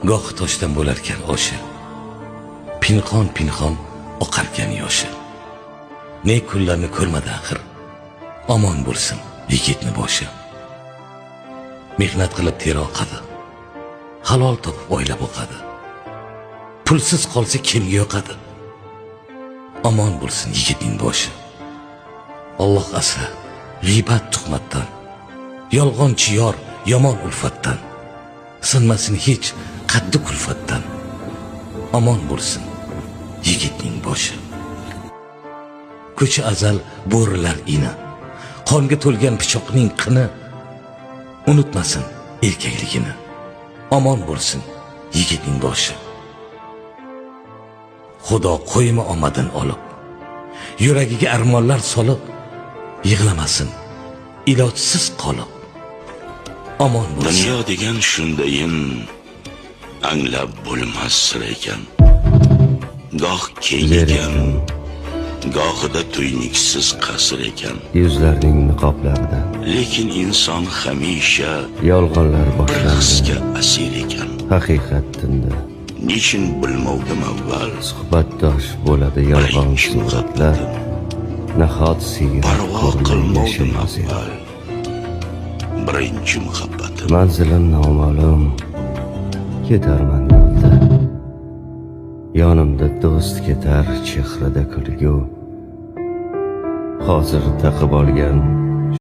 goh toshdan bo'larkan oshi, pinhon oqarkan yoshi. Ne kunlarni ko'rmadi axir, omon bo'lsin yigitni boshi. Mehnat qilib teri oqadi, halol topib oila boqadi. Pulsiz qolsa kimga yoqadi? Omon bo'lsin yigitning boshi. Alloh asra g'iybat tuhmatdan, yolg'onchi yor yomon ulfatdan, sinmasin hech qaddi kulfatdan. Omon bo'lsin yigitning boshi. Ko'cha azal bo'rilar ini, qonga to'lgan pichoqning qini. Unutmasin erkakligini, omon bo'lsin yigitning boshi. Xudo qo'yma omadin olib, yuragiga armonlar solib, yig'lamasin ilojsiz qolib. Omon bo'lsin. Dunyo degan shundayin anglab bo'lmas sir ekan. Goh keng ekan, gohida tuyniksiz qasr ekan. Yuzlarning niqoblaridan Lekin inson hamisha yolg'onlar bir boshlandi. hisga asir ekan. Haqiqat tindi. Nechun bilmovdim avval, Suhbatdosh bo'ladi yolg'on birinchi suratlar. Nahot siyrat parvo qilmovdim yashaymiz. avval. Birinchi muhabbatim. Manzilim noma'lum, ketarman yo'lda. Yonimda do'st ketar, chehrada kulgu. Hozir taqib olgan